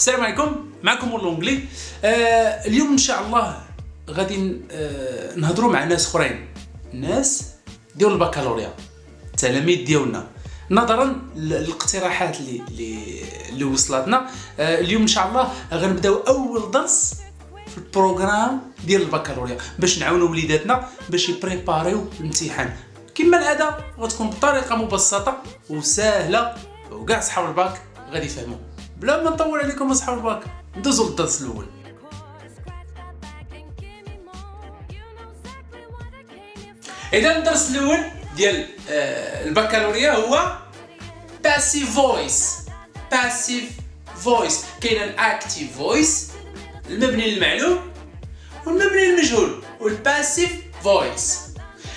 السلام عليكم، معكم لونجلي. اليوم ان شاء الله غادي نهضروا مع ناس اخرين، الناس ديال البكالوريا، التلاميذ ديالنا، نظرا للاقتراحات اللي وصلتنا. اليوم ان شاء الله غنبداو اول درس في البروغرام ديال البكالوريا باش نعاونوا وليداتنا باش يبريباريو الامتحان. كما العاده غتكون بطريقه مبسطه وسهله، وكاع صحاب الباك غادي يفهموا. بلا ما نطول عليكم اصحاب الباك، ندوزو للدرس الاول. اذا الدرس الاول ديال البكالوريا هو passive voice. passive voice كاين الاكتيف فويس المبني للمعلوم والمبني للمجهول، والباسيف فويس.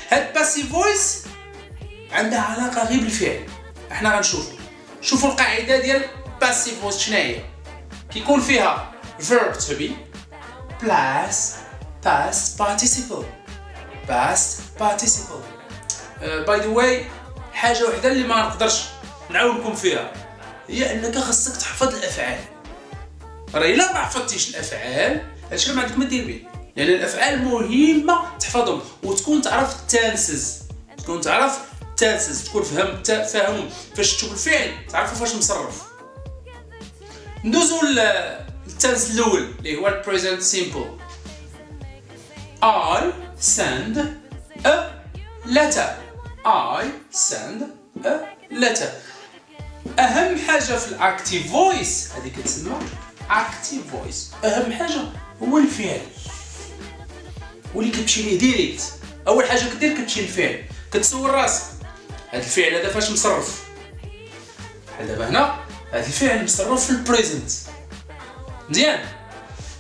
هاد الباسيف فويس عندها علاقه غير بالفعل. احنا شوفوا القاعده ديال passive voice شنو هي. كيكون فيها verb to be plus past participle. by the way، حاجه وحده اللي ما نقدرش نعاونكم فيها هي انك خاصك تحفظ الافعال. راه الا ما حفظتيش الافعال هادشي ما عندك ما دير به، لان الافعال مهمه تحفظهم وتكون تعرف التنسز، تكون فاهم فاش تشوف الفعل تعرفوا فاش مصرف. ندوزو للتنس الاول اللي هو البريزنت سيمبل. I send a letter. I send a letter. اهم حاجه في الاكتيف فويس هذه كتسمى اكتيف فويس. اهم حاجه هو الفعل واللي كتمشي ليه ديريكت. اول حاجه كدير كتمشي للفعل، كتسول راسك هذا الفعل هذا فاش مصرف. بحال دابا هنا هذا الفعل مصرف في البريزنت. مزيان،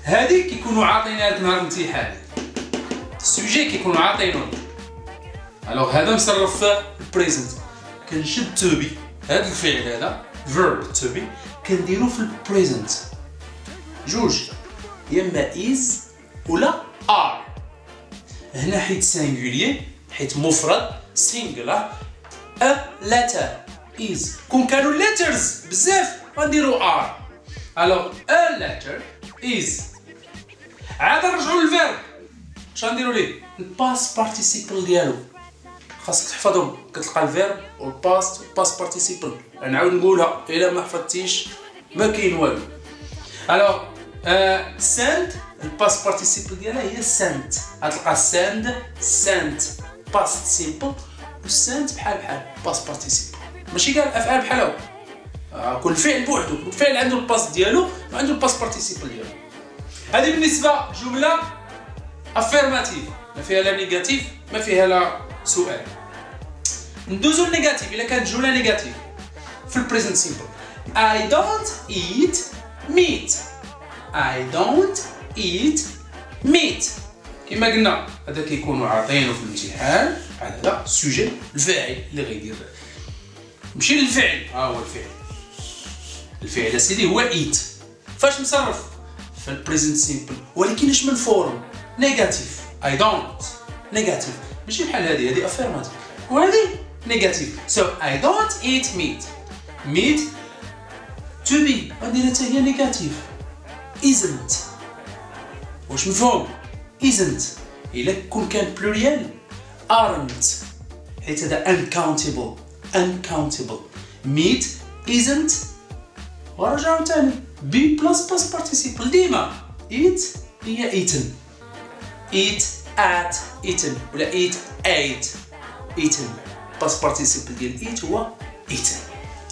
هذه كيكونوا عاطينها لك نهار الامتحان، السوجي كيكونوا عاطينه. الوغ هذا مصرف في البريزنت، كنشد تو بي. هذا الفعل هذا verb to be كنديرو في البريزنت جوج، يا اما is ولا are. هنا حيت سينغولير، حيت مفرد singular، a letter is. كون كانوا letters بزاف غنديرو are. الوغ a letter is. عاد نرجعو للفيرب، اش غنديرو ليه؟ الباست بارتيسيبل ديالو خاصك تحفظهم. كتلقى الفيرب والباست والباست بارتيسيبل. نعاود نقولها الا ما حفظتيش ما كاين والو. الوغ send الباست بارتيسيبل ديالها هي sent. غتلقى send باست سيمبل و sent بحال باست بارتيسيبل. ماشي كاع الافعال بحالهم، كل فعل بوحدو، كل فعل عنده الباست ديالو وعنده الباست بارتيسيبل ديالو. هذه بالنسبه جمله افيرماتيف، ما فيها لا نيجاتيف ما فيها لا سؤال. ندوزو للنيجاتيف. الا كانت جمله نيجاتيف في البريزنت سيمبل، I don't eat meat. I don't eat meat. كما قلنا هذا كيكونوا عاطينه في الامتحان على هذا السوجي، الفاعل اللي غيدير. نمشي للفعل. هو الفعل اسيدي هو eat. فاش مصرف؟ في البريزنت سيمبل، ولكن اش من فورم؟ نيجاتيف. I don't نيجاتيف، ماشي بحال هذه افيرماتيف وهذه نيجاتيف. So I don't eat meat. meat to be غنديرها حتى هي نيجاتيف. isn't. واش مفهوم؟ isn't. الا كون كان بلوريال aren't، حيت هذا uncountable. meat isn't. ورجعوا تاني بي بلس باس بارتيسيبل. ديما eat هي eaten. eat at eaten ولا eat ate eaten. باس بارتيسيبل ديال eat هو eaten.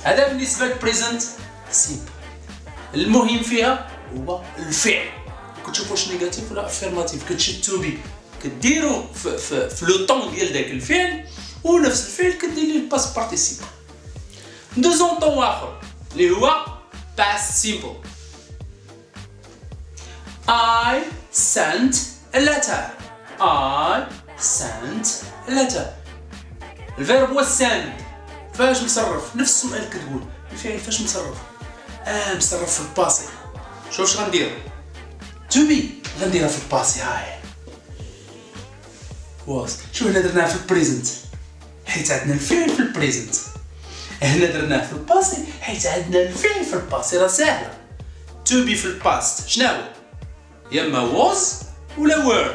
هذا بالنسبه للبريزنت سيمبل. المهم فيها هو الفعل. كتشوف واش نيجاتيف ولا افيرماتيف، كتشد تو بي كديرو في لو طون ديال داك الفعل، ونفس الفعل كدير ليه الباس بارتيسيبل. ندوزو لطون اخر اللي هو past simple. I sent a letter. I sent a letter. الفيرب هو send. فاش مصرف؟ نفس السؤال كتقول الفعل فاش مصرف؟ مصرف في الباسي. شوف غندير to be غنديرها في الباسي. هاي واس. شو هنا درناها في البريزنت حيت عندنا الفعل في البريزنت. هنا درناه في الباسي حيت عندنا الفعل في الباسي. راه ساهله. to be في الباست شنو هو؟ يا اما was ولا were.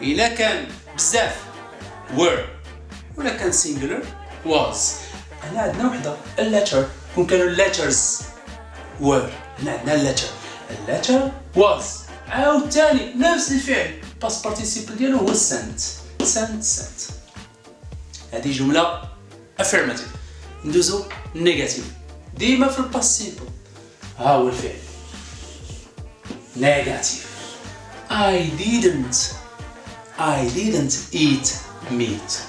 الا كان بزاف were ولا كان singular was. هنا عندنا وحده letter. كون كانوا letters were. هنا عندنا letter was. عاوتاني نفس الفعل past participle ديالو هو sent. هذه جملة affirmative. ندوزو negative. ديما في الباست سيمبل ها هو الفعل negative. I didn't eat meat.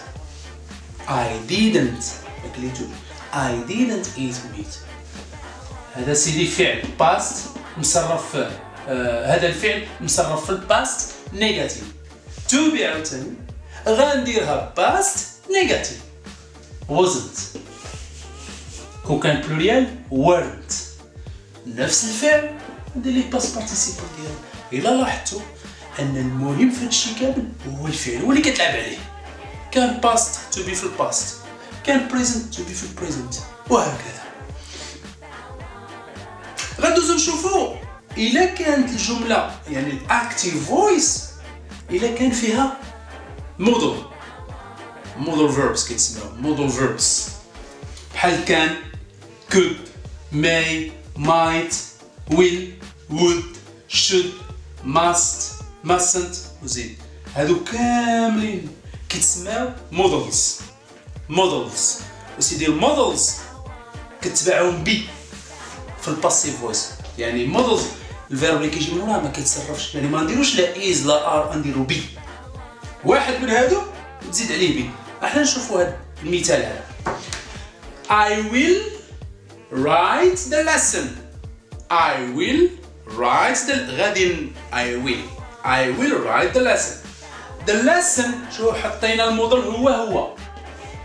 I didn't eat meat. هذا سيدي فعل باست مصرف هذا الفعل مصرف في الباست نيجاتيف. تو بي عاوتاني غنديرها باست نيجاتيف wasn't. كون كان بلوريال weren't. نفس الفعل ندير ليه باست بارتيسيبل ديالو. الا لاحظتوا ان المهم في هادشي كامل هو الفعل هو اللي كتلعب عليه. كان باست تو بي في الباست، كان بريزنت تو بي في البريزنت، وهكذا. غندوزو نشوفو الا كانت الجمله يعني الاكتيف فويس الا كان فيها مودل فيربس كيتسموا مودل فيربس بحال كان could may might will would should must mustn't وزيد. هادو كاملين كيتسماو مودلز. وسيدي المودلز كتبعهم بي في الباسيف فويس. يعني مودلز الفيرب اللي كيجي من وراه ما كيتصرفش، يعني ما نديروش لا ايز لا ار، نديرو بي. واحد من هادو تزيد عليه بي. احنا نشوفوا هاد المثال هذا. I will write the lesson. I will write the lesson. The lesson شو حطينا الموديل هو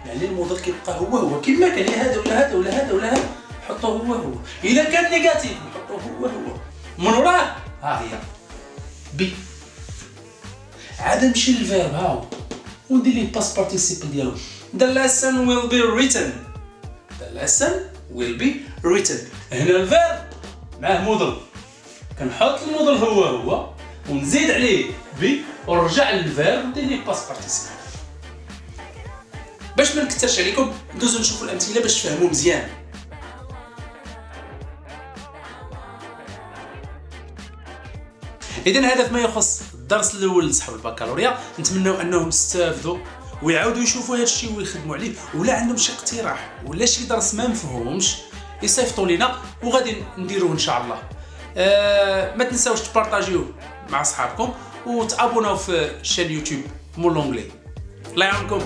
يعني الموديل كيبقى هو كيما كان هذا ولا هذا حطوه هو. الا كان نيجاتيف نحطوه هو من وراه ها هي بي. عاد نمشي للفيرب ها هو وندير ليه باست بارتيسيبل ديالو. The lesson will be written. هنا الفيرب معاه موديل، كنحط الموديل هو ونزيد عليه بي ونرجع للفيرب وندير ليه باست بارتيسيبل. باش ما نكثرش عليكم ندوزو نشوفوا الامثله باش تفهموا مزيان. اذا هذا فيما يخص الدرس الاول لصحاب البكالوريا. نتمنوا انهم استافدوا ويعاودوا يشوفوا هذا الشيء ويخدموا عليه، ولا عندهم شي اقتراح ولا شي درس ما مفهومش يصيفطوا لينا وغادي نديروه ان شاء الله. ما تنساوش تبارطاجيوه مع اصحابكم وتابوناو في شان يوتيوب مول لونجلي. الله يعاونكم.